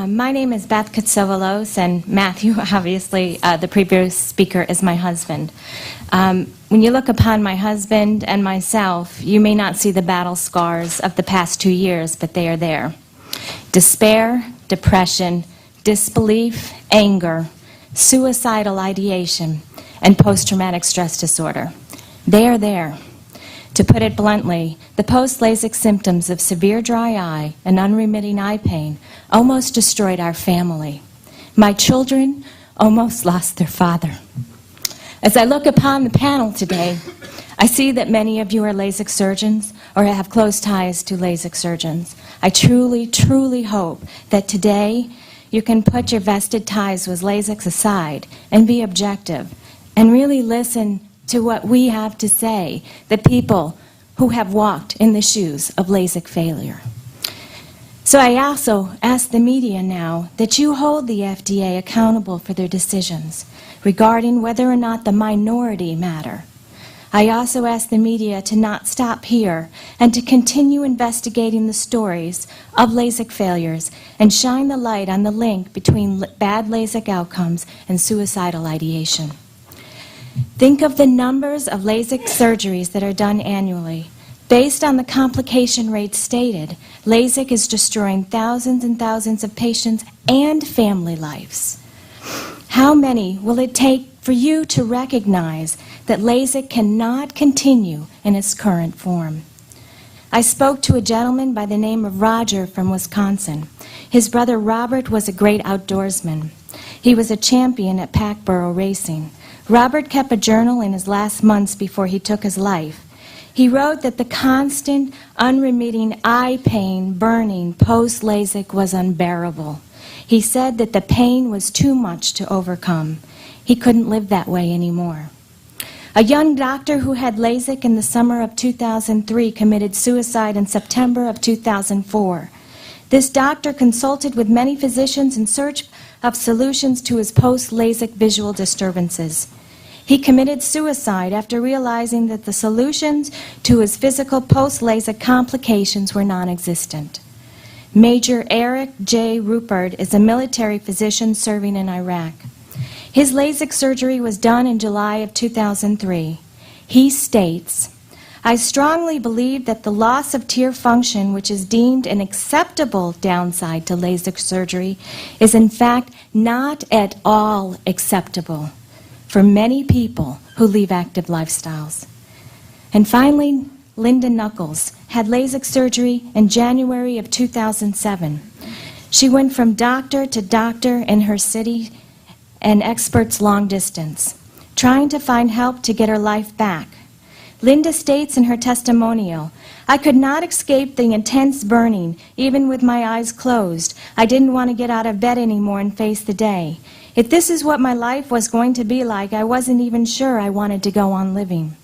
My name is Beth Katsovalos, and Matthew, obviously, the previous speaker, is my husband. When you look upon my husband and myself, you may not see the battle scars of the past 2 years, but they are there. Despair, depression, disbelief, anger, suicidal ideation, and post-traumatic stress disorder. They are there. To put it bluntly, the post-LASIK symptoms of severe dry eye and unremitting eye pain almost destroyed our family. My children almost lost their father. As I look upon the panel today, I see that many of you are LASIK surgeons or have close ties to LASIK surgeons. I truly, truly hope that today you can put your vested ties with LASIK aside and be objective and really listen to what we have to say, the people who have walked in the shoes of LASIK failure. So I also ask the media now that you hold the FDA accountable for their decisions regarding whether or not the minority matter. I also ask the media to not stop here and to continue investigating the stories of LASIK failures and shine the light on the link between bad LASIK outcomes and suicidal ideation. Think of the numbers of LASIK surgeries that are done annually. Based on the complication rates stated, LASIK is destroying thousands and thousands of patients and family lives. How many will it take for you to recognize that LASIK cannot continue in its current form? I spoke to a gentleman by the name of Roger from Wisconsin. His brother Robert was a great outdoorsman. He was a champion at Packborough racing. Robert kept a journal in his last months before he took his life. He wrote that the constant, unremitting eye pain, burning post-LASIK was unbearable. He said that the pain was too much to overcome. He couldn't live that way anymore. A young doctor who had LASIK in the summer of 2003 committed suicide in September of 2004. This doctor consulted with many physicians in search of solutions to his post-LASIK visual disturbances. He committed suicide after realizing that the solutions to his physical post-LASIK complications were non-existent. Major Eric J. Rupert is a military physician serving in Iraq. His LASIK surgery was done in July of 2003. He states, "I strongly believe that the loss of tear function, which is deemed an acceptable downside to LASIK surgery, is in fact not at all acceptable for many people who lead active lifestyles." And finally, Linda Knuckles had LASIK surgery in January of 2007. She went from doctor to doctor in her city and experts long distance, trying to find help to get her life back. Linda states in her testimonial, "I could not escape the intense burning, even with my eyes closed. I didn't want to get out of bed anymore and face the day. If this is what my life was going to be like, I wasn't even sure I wanted to go on living.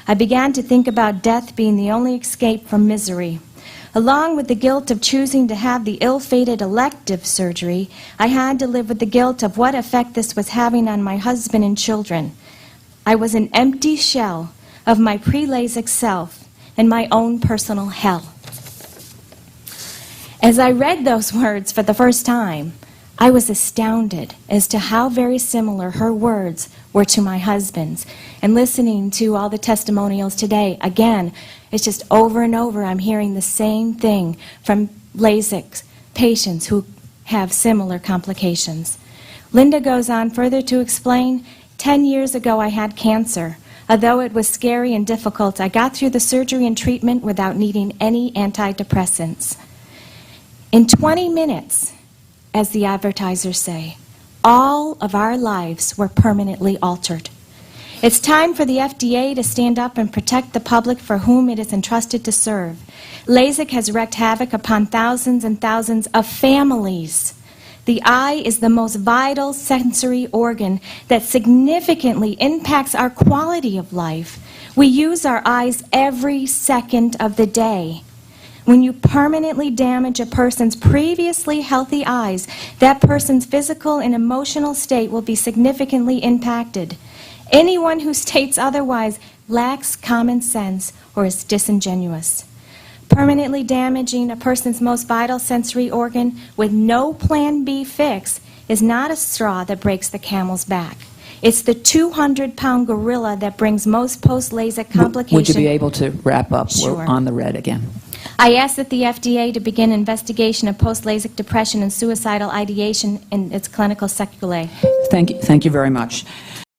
I began to think about death being the only escape from misery. Along with the guilt of choosing to have the ill-fated elective surgery, I had to live with the guilt of what effect this was having on my husband and children. I was an empty shell of my pre-LASIK self and my own personal hell." As I read those words for the first time, I was astounded as to how very similar her words were to my husband's. And listening to all the testimonials today, again, it's just over and over I'm hearing the same thing from LASIK patients who have similar complications. Linda goes on further to explain, 10 years ago I had cancer. Although it was scary and difficult, I got through the surgery and treatment without needing any antidepressants. In 20 minutes, as the advertisers say, all of our lives were permanently altered. It's time for the FDA to stand up and protect the public for whom it is entrusted to serve. LASIK has wreaked havoc upon thousands and thousands of families. The eye is the most vital sensory organ that significantly impacts our quality of life. We use our eyes every second of the day. When you permanently damage a person's previously healthy eyes, that person's physical and emotional state will be significantly impacted. Anyone who states otherwise lacks common sense or is disingenuous. Permanently damaging a person's most vital sensory organ with no Plan B fix is not a straw that breaks the camel's back. It's the 200-pound gorilla that brings most post-LASIK complications. Would you be able to wrap up? Sure. We're on the red again. I ask that the FDA to begin investigation of post-LASIK depression and suicidal ideation in its clinical sequelae. Thank you very much.